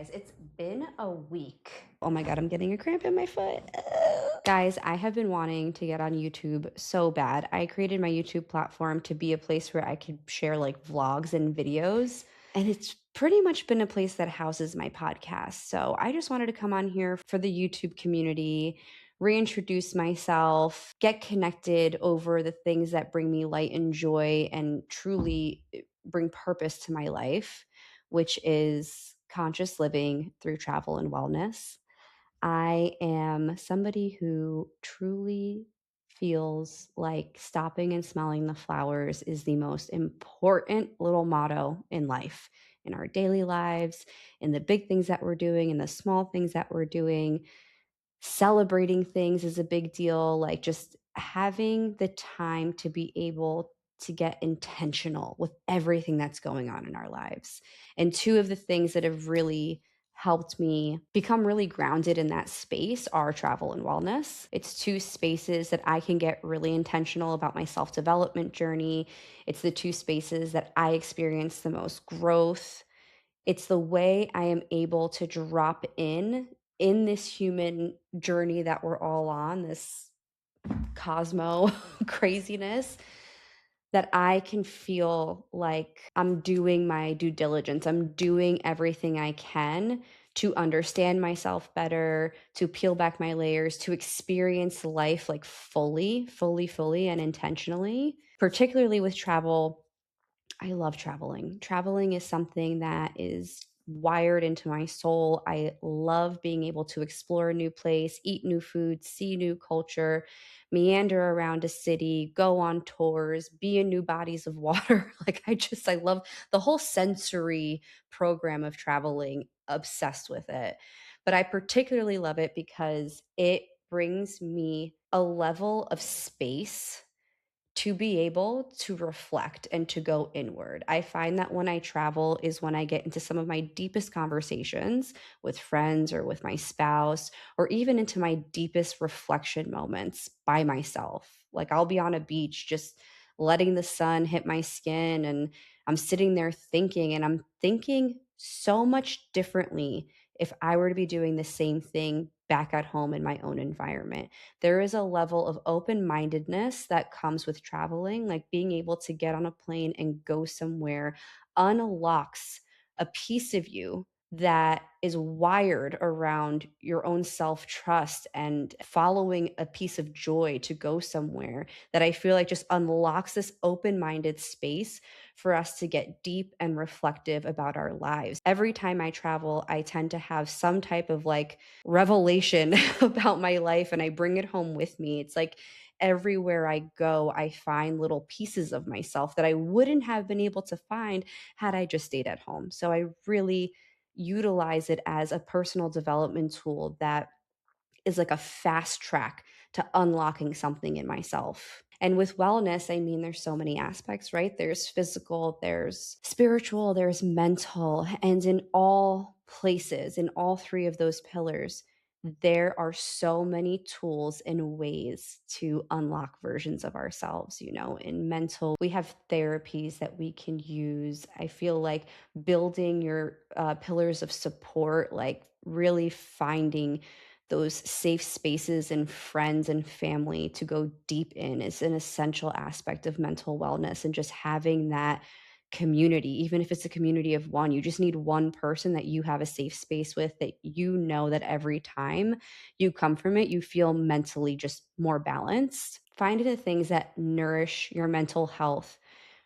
guys, it's been a week. Oh my God, I'm getting a cramp in my foot. Guys, I have been wanting to get on YouTube so bad. I created my YouTube platform to be a place where I could share like vlogs and videos. And it's pretty much been a place that houses my podcast. So I just wanted to come on here for the YouTube community, reintroduce myself, get connected over the things that bring me light and joy and truly bring purpose to my life, which is conscious living through travel and wellness. I am somebody who truly feels like stopping and smelling the flowers is the most important little motto in life, in our daily lives, in the big things that we're doing, in the small things that we're doing. Celebrating things is a big deal, like just having the time to be able to get intentional with everything that's going on in our lives. And two of the things that have really helped me become really grounded in that space are travel and wellness. It's two spaces that I can get really intentional about my self-development journey. It's the two spaces that I experience the most growth. It's the way I am able to drop in this human journey that we're all on, this cosmo craziness, that I can feel like I'm doing my due diligence. I'm doing everything I can to understand myself better, to peel back my layers, to experience life like fully, and intentionally. Particularly with travel, I love traveling. Traveling is something that is wired into my soul. I love being able to explore a new place, eat new food, see new culture, meander around a city, go on tours, be in new bodies of water. I love the whole sensory program of traveling, obsessed with it. But I particularly love it because it brings me a level of space to be able to reflect and to go inward. I find that when I travel is when I get into some of my deepest conversations with friends or with my spouse, or even into my deepest reflection moments by myself. Like I'll be on a beach just letting the sun hit my skin, and I'm sitting there thinking, and I'm thinking so much differently if I were to be doing the same thing back at home in my own environment. There is a level of open-mindedness that comes with traveling, like being able to get on a plane and go somewhere unlocks a piece of you that is wired around your own self-trust and following a piece of joy to go somewhere, that I feel like just unlocks this open-minded space for us to get deep and reflective about our lives. Every time I travel, I tend to have some type of like revelation about my life, and I bring it home with me. It's like everywhere I go, I find little pieces of myself that I wouldn't have been able to find had I just stayed at home. So I really utilize it as a personal development tool that is like a fast track to unlocking something in myself. And with wellness, I mean, there's so many aspects, right? There's physical, there's spiritual, there's mental. And in all places, in all three of those pillars, there are so many tools and ways to unlock versions of ourselves. In mental, we have therapies that we can use. I feel like building your pillars of support, like really finding those safe spaces and friends and family to go deep in, is an essential aspect of mental wellness. And just having that community, even if it's a community of one, you just need one person that you have a safe space with, that that every time you come from it, you feel mentally just more balanced. Find the things that nourish your mental health,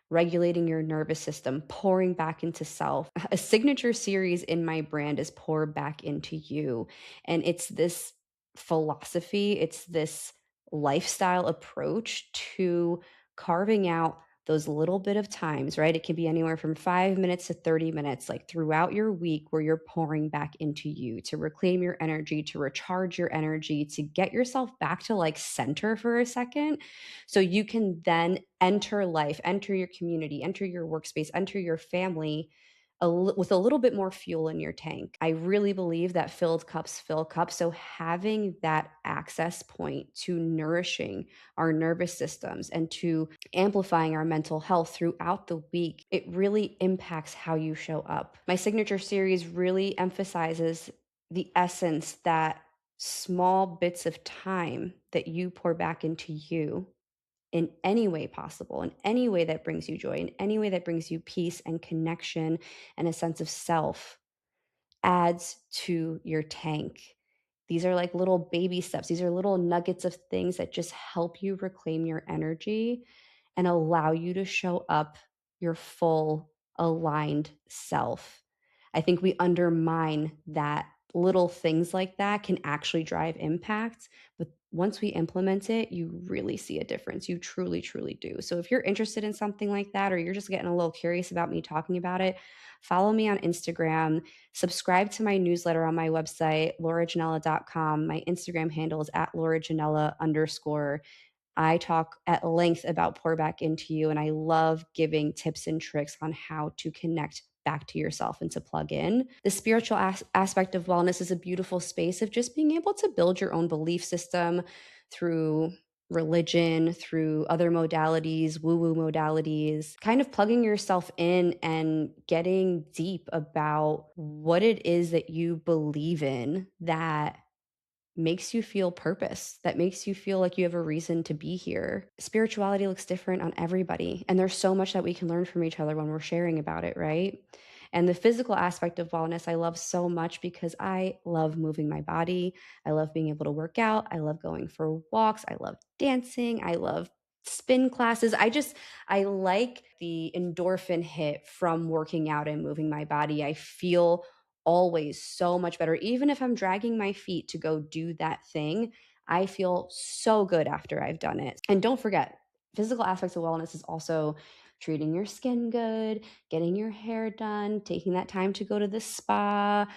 regulating your nervous system, pouring back into self. A signature series in my brand is Pour Back Into You. And it's this philosophy, it's this lifestyle approach to carving out those little bit of times, right? It can be anywhere from 5 minutes to 30 minutes, like throughout your week, where you're pouring back into you to reclaim your energy, to recharge your energy, to get yourself back to like center for a second, so you can then enter life, enter your community, enter your workspace, enter your family with a little bit more fuel in your tank. I really believe that filled cups fill cups. So having that access point to nourishing our nervous systems and to amplifying our mental health throughout the week, it really impacts how you show up. My signature series really emphasizes the essence that small bits of time that you pour back into you in any way possible, in any way that brings you joy, in any way that brings you peace and connection and a sense of self, adds to your tank. These are like little baby steps. These are little nuggets of things that just help you reclaim your energy and allow you to show up your full, aligned self. I think we undermine that little things like that can actually drive impact. But once we implement it, you really see a difference. You truly, truly do. So if you're interested in something like that, or you're just getting a little curious about me talking about it, follow me on Instagram. Subscribe to my newsletter on my website, laurajanella.com. My Instagram handle is at laurajanella_. I talk at length about pour back into you, and I love giving tips and tricks on how to connect back to yourself and to plug in. The spiritual aspect of wellness is a beautiful space of just being able to build your own belief system through religion, through other modalities, woo-woo modalities, kind of plugging yourself in and getting deep about what it is that you believe in that makes you feel purpose, that makes you feel like you have a reason to be here. Spirituality looks different on everybody, and there's so much that we can learn from each other when we're sharing about it, right? And the physical aspect of wellness, I love so much because I love moving my body. I love being able to work out. I love going for walks. I love dancing. I love spin classes. I like the endorphin hit from working out and moving my body. I feel always so much better. Even if I'm dragging my feet to go do that thing, I feel so good after I've done it. And don't forget, physical aspects of wellness is also treating your skin good, getting your hair done, taking that time to go to the spa,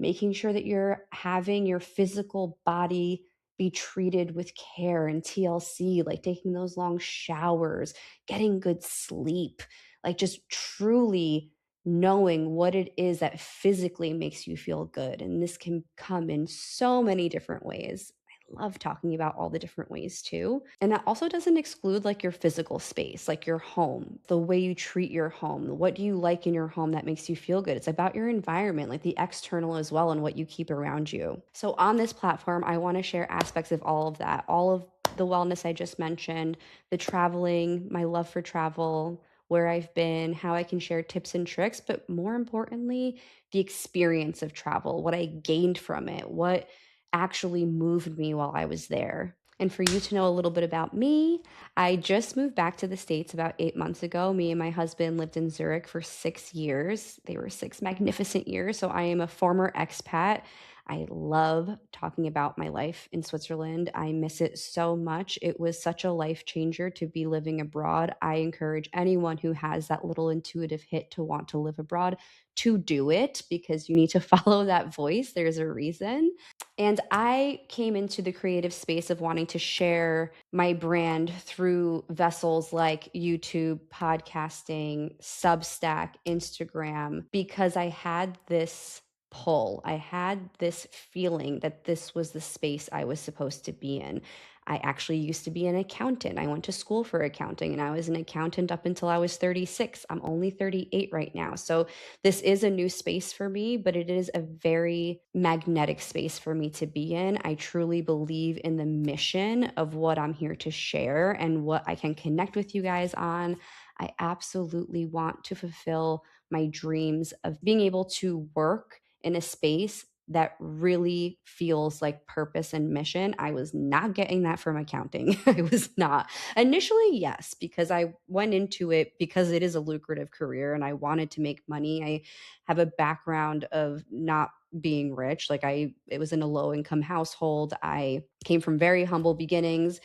making sure that you're having your physical body be treated with care and TLC, like taking those long showers, getting good sleep, like just truly knowing what it is that physically makes you feel good. And this can come in so many different ways. I love talking about all the different ways too. And that also doesn't exclude like your physical space, like your home, the way you treat your home. What do you like in your home that makes you feel good? It's about your environment, like the external as well, and what you keep around you. So on this platform, I want to share aspects of all of that, all of the wellness I just mentioned, the traveling, my love for travel, where I've been, how I can share tips and tricks, but more importantly, the experience of travel, what I gained from it, what actually moved me while I was there. And for you to know a little bit about me, I just moved back to the States about 8 months ago. Me and my husband lived in Zurich for 6 years. They were 6 magnificent years. So I am a former expat. I love talking about my life in Switzerland. I miss it so much. It was such a life changer to be living abroad. I encourage anyone who has that little intuitive hit to want to live abroad to do it because you need to follow that voice. There's a reason. And I came into the creative space of wanting to share my brand through vessels like YouTube, podcasting, Substack, Instagram, because I had this pull. I had this feeling that this was the space I was supposed to be in. I actually used to be an accountant. I went to school for accounting and I was an accountant up until I was 36. I'm only 38 right now. So this is a new space for me, but it is a very magnetic space for me to be in. I truly believe in the mission of what I'm here to share and what I can connect with you guys on. I absolutely want to fulfill my dreams of being able to work in a space that really feels like purpose and mission. I was not getting that from accounting. I was not. Initially, yes, because I went into it because it is a lucrative career and I wanted to make money. I have a background of not being rich. It was in a low income household. I came from very humble beginnings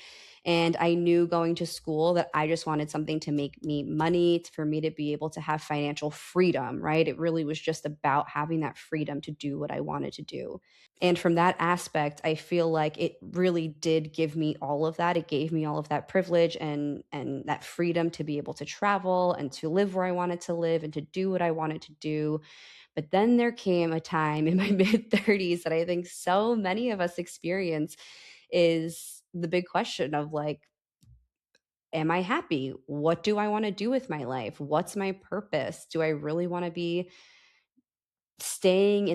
And I knew going to school that I just wanted something to make me money, for me to be able to have financial freedom, right? It really was just about having that freedom to do what I wanted to do. And from that aspect, I feel like it really did give me all of that. It gave me all of that privilege and that freedom to be able to travel and to live where I wanted to live and to do what I wanted to do. But then there came a time in my mid 30s that I think so many of us experience, is the big question of like, am I happy? What do I want to do with my life? What's my purpose? Do I really want to be staying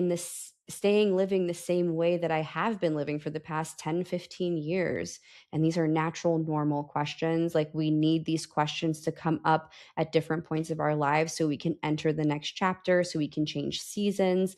living the same way that I have been living for the past 10, 15 years? And these are natural, normal questions. Like, we need these questions to come up at different points of our lives so we can enter the next chapter, so we can change seasons.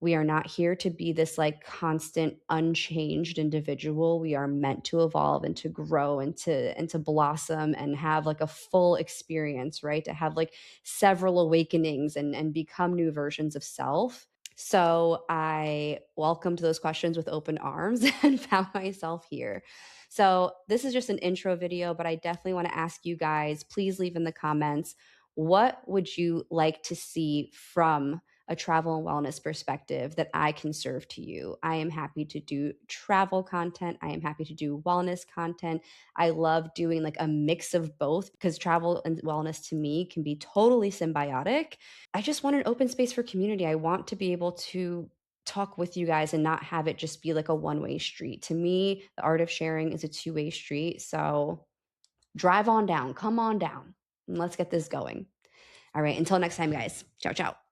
We are not here to be this like constant unchanged individual. We are meant to evolve and to grow and to blossom and have like a full experience, right? To have like several awakenings and become new versions of self. So I welcomed those questions with open arms and found myself here. So this is just an intro video, but I definitely want to ask you guys, please leave in the comments, what would you like to see from a travel and wellness perspective that I can serve to you? I am happy to do travel content. I am happy to do wellness content. I love doing like a mix of both, because travel and wellness to me can be totally symbiotic. I just want an open space for community. I want to be able to talk with you guys and not have it just be like a one-way street. To me, the art of sharing is a two-way street. So drive on down, come on down, and let's get this going. All right, until next time, guys. Ciao, ciao.